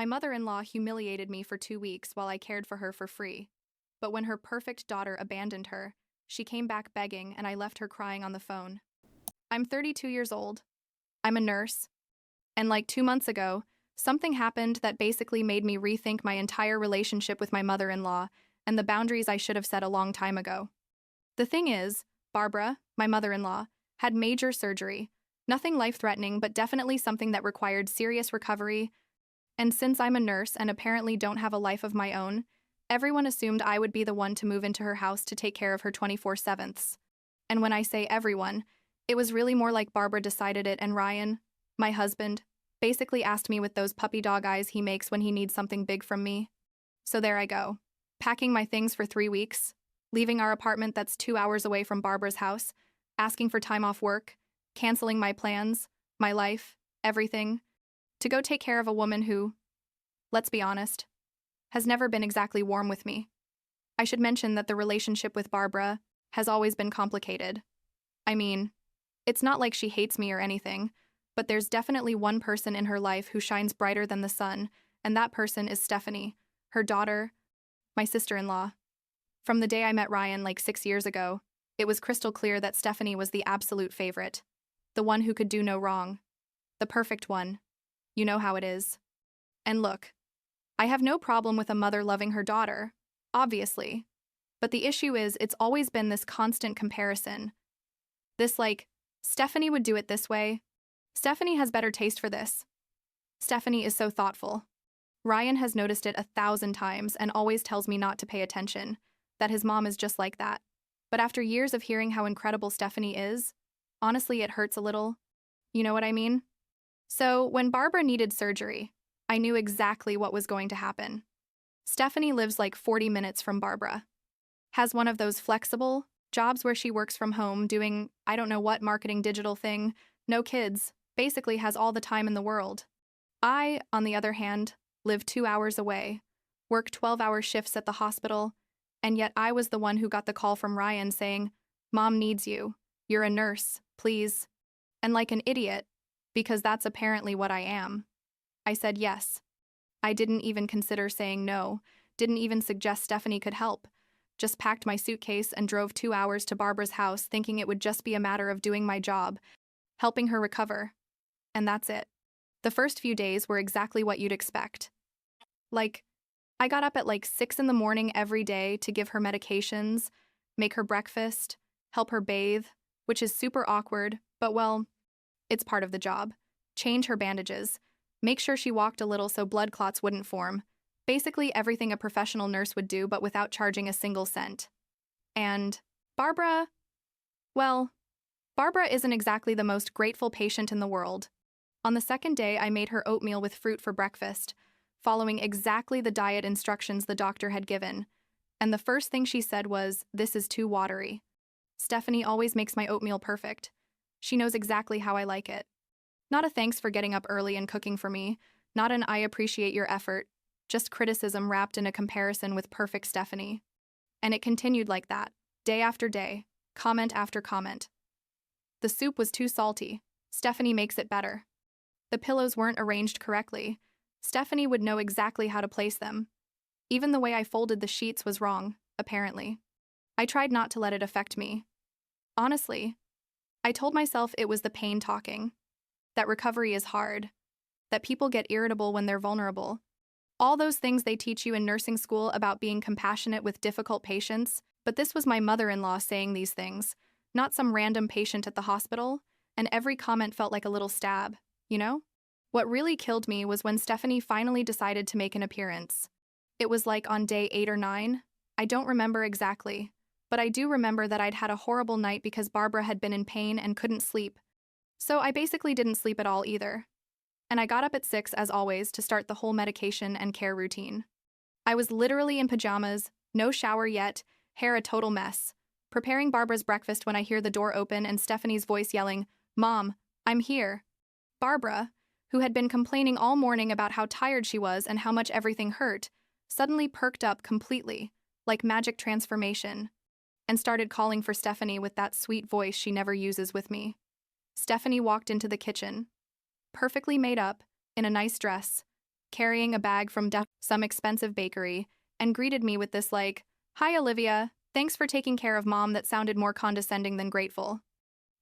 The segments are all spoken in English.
My mother-in-law humiliated me for 2 weeks while I cared for her for free. But when her perfect daughter abandoned her, she came back begging and I left her crying on the phone. I'm 32 years old. I'm a nurse. And like 2 months ago, something happened that basically made me rethink my entire relationship with my mother-in-law and the boundaries I should have set a long time ago. The thing is, Barbara, my mother-in-law, had major surgery. Nothing life-threatening, but definitely something that required serious recovery. And since I'm a nurse and apparently don't have a life of my own, everyone assumed I would be the one to move into her house to take care of her 24/7. And when I say everyone, it was really more like Barbara decided it and Ryan, my husband, basically asked me with those puppy dog eyes he makes when he needs something big from me. So there I go, packing my things for 3 weeks, leaving our apartment that's 2 hours away from Barbara's house, asking for time off work, canceling my plans, my life, everything, to go take care of a woman who, let's be honest, has never been exactly warm with me. I should mention that the relationship with Barbara has always been complicated. I mean, it's not like she hates me or anything, but there's definitely one person in her life who shines brighter than the sun, and that person is Stephanie, her daughter, my sister-in-law. From the day I met Ryan like 6 years ago, it was crystal clear that Stephanie was the absolute favorite, the one who could do no wrong, the perfect one. You know how it is. And look, I have no problem with a mother loving her daughter, obviously. But the issue is it's always been this constant comparison. This like, Stephanie would do it this way. Stephanie has better taste for this. Stephanie is so thoughtful. Ryan has noticed it 1,000 times and always tells me not to pay attention, that his mom is just like that. But after years of hearing how incredible Stephanie is, honestly, it hurts a little. You know what I mean? So, when Barbara needed surgery, I knew exactly what was going to happen. Stephanie lives like 40 minutes from Barbara. Has one of those flexible jobs where she works from home doing I don't know what marketing digital thing, no kids, basically has all the time in the world. I, on the other hand, live 2 hours away, work 12-hour shifts at the hospital, and yet I was the one who got the call from Ryan saying, "Mom needs you. You're a nurse, please." And like an idiot, because that's apparently what I am, I said yes. I didn't even consider saying no, didn't even suggest Stephanie could help. Just packed my suitcase and drove 2 hours to Barbara's house thinking it would just be a matter of doing my job, helping her recover. And that's it. The first few days were exactly what you'd expect. Like, I got up at like 6 in the morning every day to give her medications, make her breakfast, help her bathe, which is super awkward, but well, it's part of the job. Change her bandages, make sure she walked a little so blood clots wouldn't form. Basically everything a professional nurse would do, but without charging a single cent. And Barbara, well, Barbara isn't exactly the most grateful patient in the world. On the second day, I made her oatmeal with fruit for breakfast, following exactly the diet instructions the doctor had given. And the first thing she said was, "This is too watery." Stephanie always makes my oatmeal perfect. She knows exactly how I like it. Not a thanks for getting up early and cooking for me, not an "I appreciate your effort," just criticism wrapped in a comparison with perfect Stephanie. And it continued like that, day after day, comment after comment. The soup was too salty. Stephanie makes it better. The pillows weren't arranged correctly. Stephanie would know exactly how to place them. Even the way I folded the sheets was wrong, apparently. I tried not to let it affect me. Honestly, I told myself it was the pain talking, that recovery is hard, that people get irritable when they're vulnerable. All those things they teach you in nursing school about being compassionate with difficult patients, but this was my mother-in-law saying these things, not some random patient at the hospital, and every comment felt like a little stab, you know? What really killed me was when Stephanie finally decided to make an appearance. It was like on day 8 or 9. I don't remember exactly, but I do remember that I'd had a horrible night because Barbara had been in pain and couldn't sleep. So I basically didn't sleep at all either. And I got up at 6 as always to start the whole medication and care routine. I was literally in pajamas, no shower yet, hair a total mess, preparing Barbara's breakfast when I hear the door open and Stephanie's voice yelling, "Mom, I'm here." Barbara, who had been complaining all morning about how tired she was and how much everything hurt, suddenly perked up completely, like magic transformation, and started calling for Stephanie with that sweet voice she never uses with me. Stephanie walked into the kitchen, perfectly made up, in a nice dress, carrying a bag from some expensive bakery, and greeted me with this "Hi Olivia, thanks for taking care of Mom" that sounded more condescending than grateful.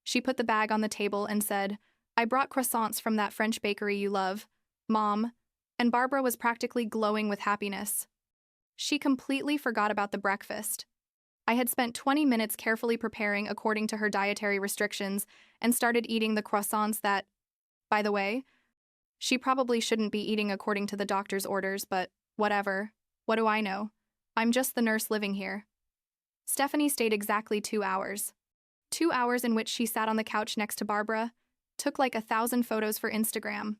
She put the bag on the table and said, "I brought croissants from that French bakery you love, Mom," and Barbara was practically glowing with happiness. She completely forgot about the breakfast. I had spent 20 minutes carefully preparing according to her dietary restrictions and started eating the croissants that, by the way, she probably shouldn't be eating according to the doctor's orders, but whatever. What do I know? I'm just the nurse living here. Stephanie stayed exactly 2 hours. 2 hours in which she sat on the couch next to Barbara, took like 1,000 photos for Instagram.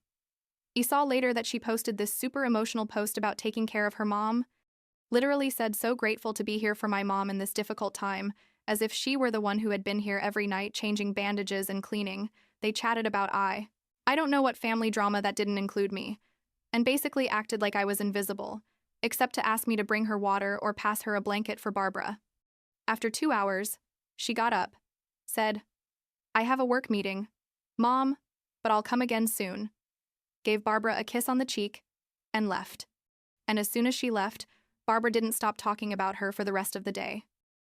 You saw later that she posted this super emotional post about taking care of her mom. Literally said, "So grateful to be here for my mom in this difficult time," as if she were the one who had been here every night changing bandages and cleaning. They chatted about I don't know what family drama that didn't include me, and basically acted like I was invisible, except to ask me to bring her water or pass her a blanket for Barbara. After 2 hours, she got up, said, "I have a work meeting, Mom, but I'll come again soon," gave Barbara a kiss on the cheek, and left. And as soon as she left, Barbara didn't stop talking about her for the rest of the day.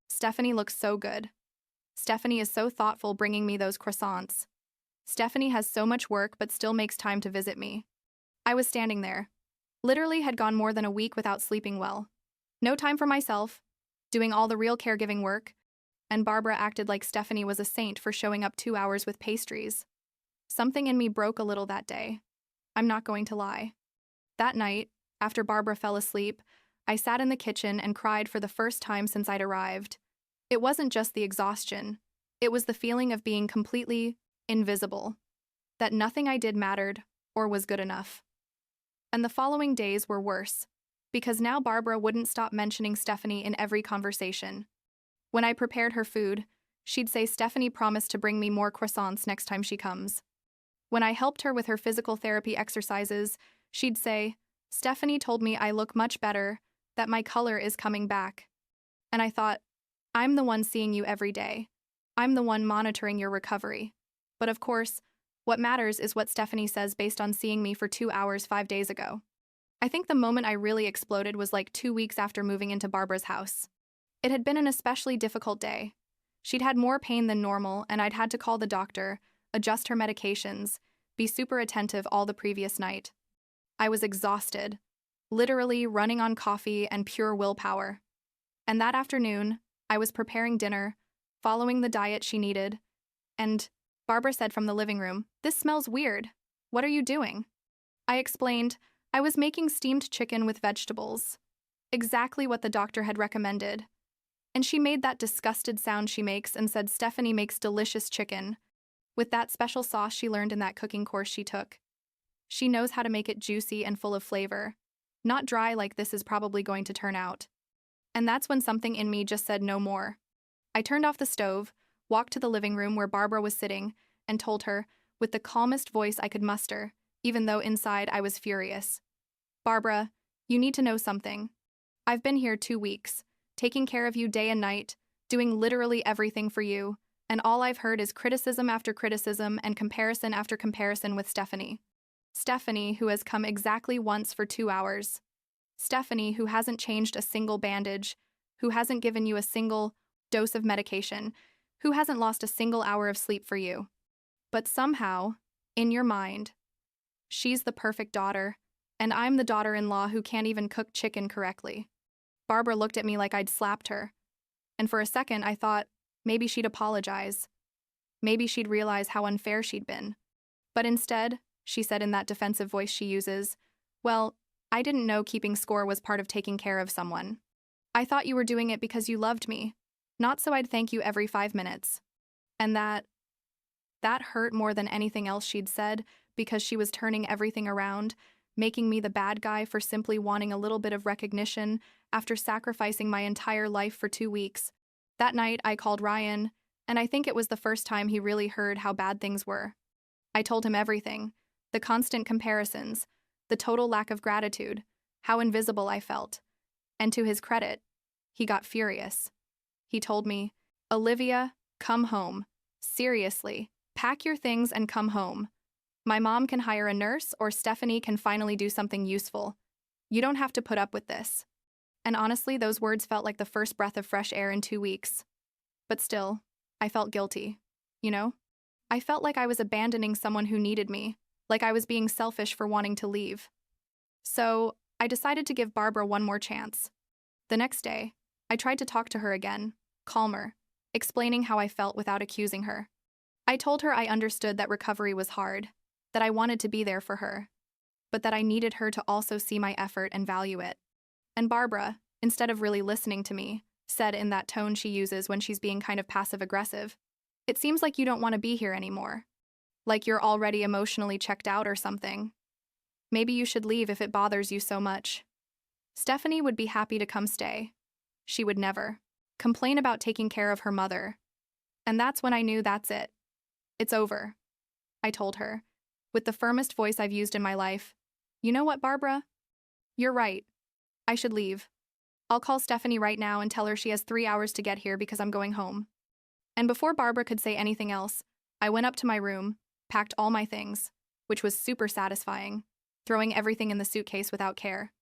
Stephanie looks so good. Stephanie is so thoughtful bringing me those croissants. Stephanie has so much work but still makes time to visit me. I was standing there. Literally had gone more than a week without sleeping well. No time for myself, doing all the real caregiving work, and Barbara acted like Stephanie was a saint for showing up 2 hours with pastries. Something in me broke a little that day. I'm not going to lie. That night, after Barbara fell asleep, I sat in the kitchen and cried for the first time since I'd arrived. It wasn't just the exhaustion. It was the feeling of being completely invisible. That nothing I did mattered or was good enough. And the following days were worse, because now Barbara wouldn't stop mentioning Stephanie in every conversation. When I prepared her food, she'd say Stephanie promised to bring me more croissants next time she comes. When I helped her with her physical therapy exercises, she'd say, "Stephanie told me I look much better, that my color is coming back." And I thought, I'm the one seeing you every day. I'm the one monitoring your recovery. But of course, what matters is what Stephanie says based on seeing me for 2 hours 5 days ago. I think the moment I really exploded was like 2 weeks after moving into Barbara's house. It had been an especially difficult day. She'd had more pain than normal, and I'd had to call the doctor, adjust her medications, be super attentive all the previous night. I was exhausted, literally running on coffee and pure willpower. And that afternoon, I was preparing dinner, following the diet she needed, and Barbara said from the living room, "This smells weird. What are you doing?" I explained, I was making steamed chicken with vegetables. Exactly what the doctor had recommended. And she made that disgusted sound she makes and said Stephanie makes delicious chicken, with that special sauce she learned in that cooking course she took. She knows how to make it juicy and full of flavor, not dry like this is probably going to turn out. And that's when something in me just said no more. I turned off the stove, walked to the living room where Barbara was sitting, and told her, with the calmest voice I could muster, even though inside I was furious, "Barbara, you need to know something. I've been here 2 weeks, taking care of you day and night, doing literally everything for you, and all I've heard is criticism after criticism and comparison after comparison with Stephanie. Stephanie, who has come exactly once for 2 hours. Stephanie, who hasn't changed a single bandage, who hasn't given you a single dose of medication, who hasn't lost a single hour of sleep for you. But somehow, in your mind, she's the perfect daughter, and I'm the daughter-in-law who can't even cook chicken correctly." Barbara looked at me like I'd slapped her, and for a second I thought maybe she'd apologize. Maybe she'd realize how unfair she'd been. But instead, she said in that defensive voice she uses, "Well, I didn't know keeping score was part of taking care of someone. I thought you were doing it because you loved me, not so I'd thank you every 5 minutes." And that hurt more than anything else she'd said, because she was turning everything around, making me the bad guy for simply wanting a little bit of recognition after sacrificing my entire life for 2 weeks. That night, I called Ryan, and I think it was the first time he really heard how bad things were. I told him everything, the constant comparisons, the total lack of gratitude, how invisible I felt. And to his credit, he got furious. He told me, "Olivia, come home. Seriously, pack your things and come home." My mom can hire a nurse, or Stephanie can finally do something useful. You don't have to put up with this. And honestly, those words felt like the first breath of fresh air in 2 weeks. But still, I felt guilty. You know? I felt like I was abandoning someone who needed me, like I was being selfish for wanting to leave. So, I decided to give Barbara one more chance. The next day, I tried to talk to her again, calmer, explaining how I felt without accusing her. I told her I understood that recovery was hard, that I wanted to be there for her, but that I needed her to also see my effort and value it. And Barbara, instead of really listening to me, said in that tone she uses when she's being kind of passive-aggressive, "It seems like you don't want to be here anymore. Like you're already emotionally checked out or something. Maybe you should leave if it bothers you so much." Stephanie would be happy to come stay. She would never complain about taking care of her mother. And that's when I knew that's it. It's over. I told her, with the firmest voice I've used in my life. You know what, Barbara? You're right. I should leave. I'll call Stephanie right now and tell her she has 3 hours to get here because I'm going home. And before Barbara could say anything else, I went up to my room, packed all my things, which was super satisfying, throwing everything in the suitcase without care,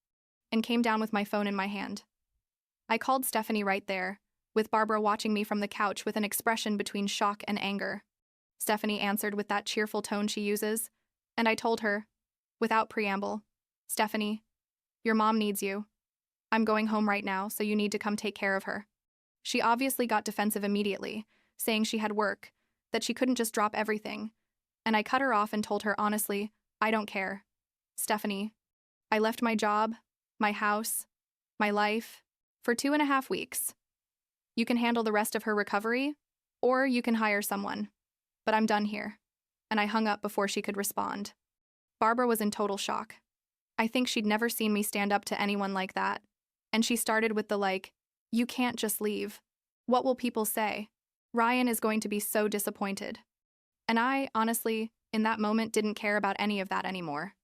and came down with my phone in my hand. I called Stephanie right there, with Barbara watching me from the couch with an expression between shock and anger. Stephanie answered with that cheerful tone she uses, and I told her, without preamble, "Stephanie, your mom needs you. I'm going home right now, so you need to come take care of her." She obviously got defensive immediately, saying she had work, that she couldn't just drop everything, and I cut her off and told her honestly, I don't care. Stephanie, I left my job, my house, my life, for 2.5 weeks. You can handle the rest of her recovery, or you can hire someone. But I'm done here. And I hung up before she could respond. Barbara was in total shock. I think she'd never seen me stand up to anyone like that. And she started with the you can't just leave. What will people say? Ryan is going to be so disappointed. And I, honestly, in that moment didn't care about any of that anymore.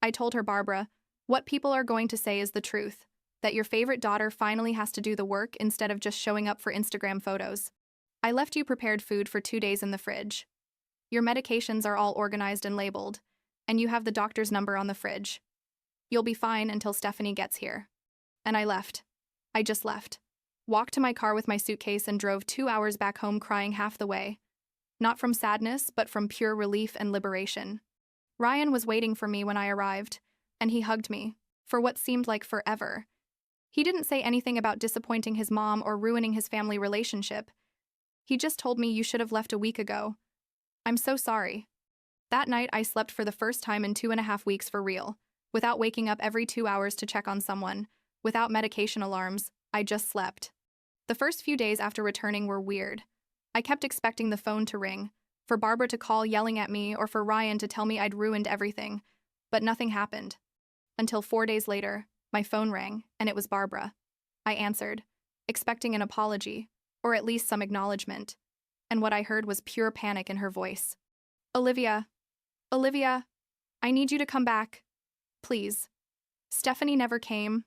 I told her, Barbara, what people are going to say is the truth, that your favorite daughter finally has to do the work instead of just showing up for Instagram photos. I left you prepared food for 2 days in the fridge. Your medications are all organized and labeled, and you have the doctor's number on the fridge. You'll be fine until Stephanie gets here. And I left. I just left. Walked to my car with my suitcase and drove 2 hours back home crying half the way. Not from sadness, but from pure relief and liberation. Ryan was waiting for me when I arrived, and he hugged me, for what seemed like forever. He didn't say anything about disappointing his mom or ruining his family relationship. He just told me you should have left a week ago. I'm so sorry. That night I slept for the first time in 2.5 weeks for real, without waking up every 2 hours to check on someone, without medication alarms. I just slept. The first few days after returning were weird. I kept expecting the phone to ring, for Barbara to call yelling at me, or for Ryan to tell me I'd ruined everything, but nothing happened. Until 4 days later, my phone rang, and it was Barbara. I answered, expecting an apology, or at least some acknowledgement, and what I heard was pure panic in her voice. Olivia, I need you to come back. Please. Stephanie never came.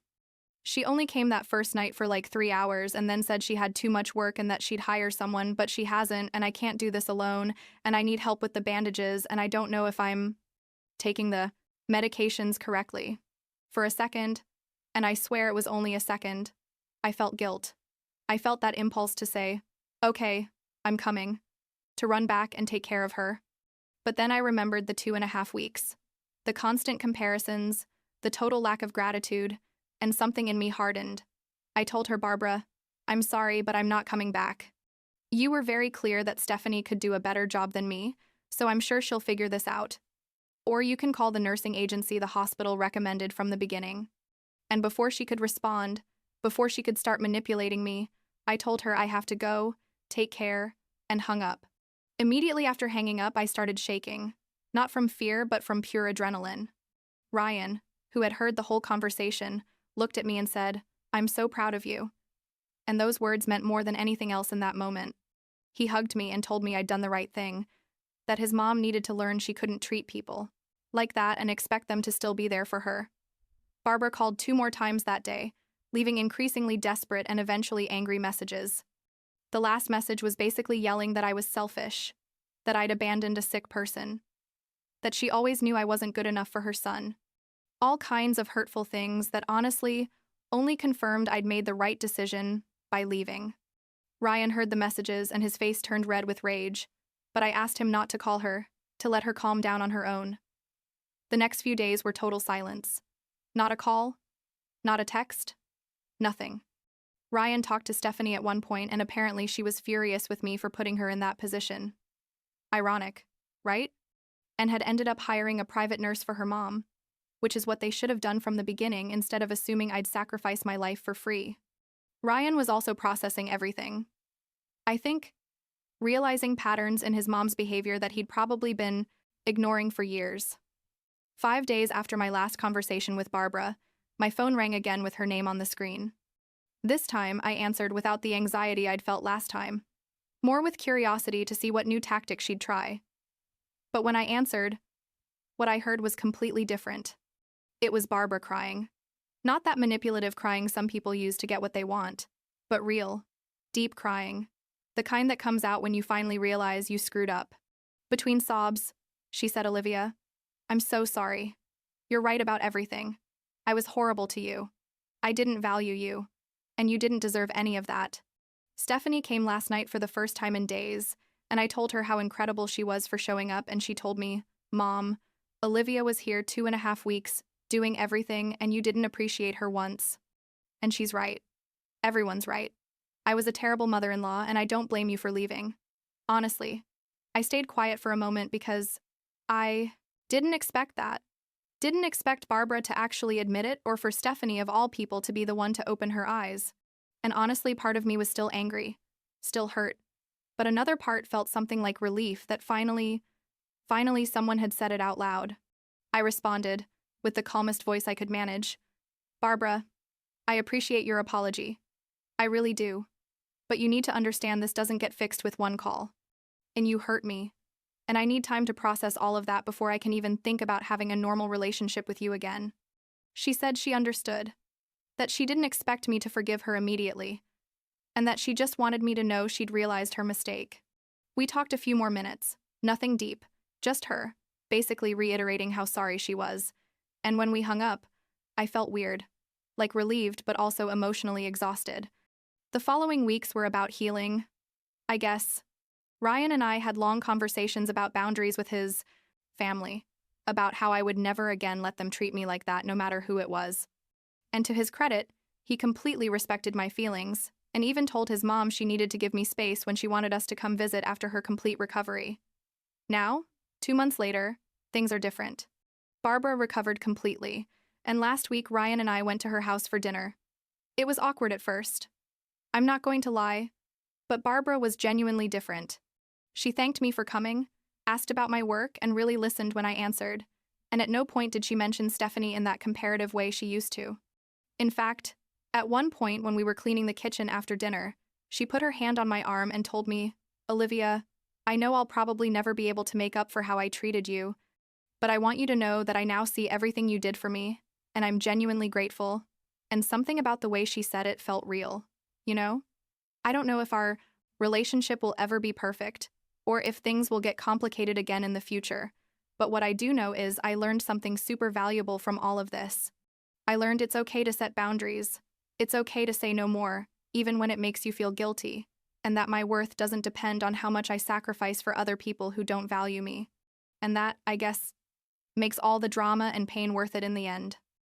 She only came that first night for 3 hours and then said she had too much work and that she'd hire someone, but she hasn't, and I can't do this alone, and I need help with the bandages, and I don't know if I'm taking the medications correctly. For a second, and I swear it was only a second, I felt guilt. I felt that impulse to say, okay, I'm coming, to run back and take care of her. But then I remembered the 2.5 weeks, the constant comparisons, the total lack of gratitude, and something in me hardened. I told her, Barbara, I'm sorry, but I'm not coming back. You were very clear that Stephanie could do a better job than me, so I'm sure she'll figure this out. Or you can call the nursing agency the hospital recommended from the beginning. And before she could respond, before she could start manipulating me, I told her I have to go, take care, and hung up. Immediately after hanging up, I started shaking, not from fear, but from pure adrenaline. Ryan, who had heard the whole conversation, looked at me and said, I'm so proud of you. And those words meant more than anything else in that moment. He hugged me and told me I'd done the right thing, that his mom needed to learn she couldn't treat people like that and expect them to still be there for her. Barbara called 2 more times that day, leaving increasingly desperate and eventually angry messages. The last message was basically yelling that I was selfish, that I'd abandoned a sick person, that she always knew I wasn't good enough for her son. All kinds of hurtful things that honestly only confirmed I'd made the right decision by leaving. Ryan heard the messages and his face turned red with rage, but I asked him not to call her, to let her calm down on her own. The next few days were total silence. Not a call, not a text, nothing. Ryan talked to Stephanie at one point, and apparently she was furious with me for putting her in that position. Ironic, right? And had ended up hiring a private nurse for her mom, which is what they should have done from the beginning instead of assuming I'd sacrifice my life for free. Ryan was also processing everything. I think, realizing patterns in his mom's behavior that he'd probably been ignoring for years. 5 days after my last conversation with Barbara, my phone rang again with her name on the screen. This time, I answered without the anxiety I'd felt last time, more with curiosity to see what new tactic she'd try. But when I answered, what I heard was completely different. It was Barbara crying. Not that manipulative crying some people use to get what they want, but real, deep crying. The kind that comes out when you finally realize you screwed up. Between sobs, she said, "Olivia, I'm so sorry. You're right about everything. I was horrible to you. I didn't value you. And you didn't deserve any of that." Stephanie came last night for the first time in days, and I told her how incredible she was for showing up, and she told me, "Mom, Olivia was here 2.5 weeks, doing everything, and you didn't appreciate her once." And she's right. Everyone's right. I was a terrible mother-in-law, and I don't blame you for leaving. Honestly, I stayed quiet for a moment because I didn't expect that. Didn't expect Barbara to actually admit it, or for Stephanie of all people to be the one to open her eyes. And honestly, part of me was still angry, still hurt. But another part felt something like relief that finally someone had said it out loud. I responded, with the calmest voice I could manage, "Barbara, I appreciate your apology. I really do. But you need to understand this doesn't get fixed with one call. And you hurt me. And I need time to process all of that before I can even think about having a normal relationship with you again." She said she understood, that she didn't expect me to forgive her immediately, and that she just wanted me to know she'd realized her mistake. We talked a few more minutes, nothing deep, just her, basically reiterating how sorry she was. And when we hung up, I felt weird, like relieved but also emotionally exhausted. The following weeks were about healing, I guess. Ryan and I had long conversations about boundaries with his family, about how I would never again let them treat me like that no matter who it was. And to his credit, he completely respected my feelings, and even told his mom she needed to give me space when she wanted us to come visit after her complete recovery. Now, 2 months later, things are different. Barbara recovered completely, and last week Ryan and I went to her house for dinner. It was awkward at first. I'm not going to lie, but Barbara was genuinely different. She thanked me for coming, asked about my work, and really listened when I answered, and at no point did she mention Stephanie in that comparative way she used to. In fact, at one point when we were cleaning the kitchen after dinner, she put her hand on my arm and told me, "Olivia, I know I'll probably never be able to make up for how I treated you, but I want you to know that I now see everything you did for me, and I'm genuinely grateful." And something about the way she said it felt real, you know? I don't know if our relationship will ever be perfect, or if things will get complicated again in the future, but what I do know is I learned something super valuable from all of this. I learned it's okay to set boundaries. It's okay to say no more, even when it makes you feel guilty, and that my worth doesn't depend on how much I sacrifice for other people who don't value me. And that, I guess, makes all the drama and pain worth it in the end.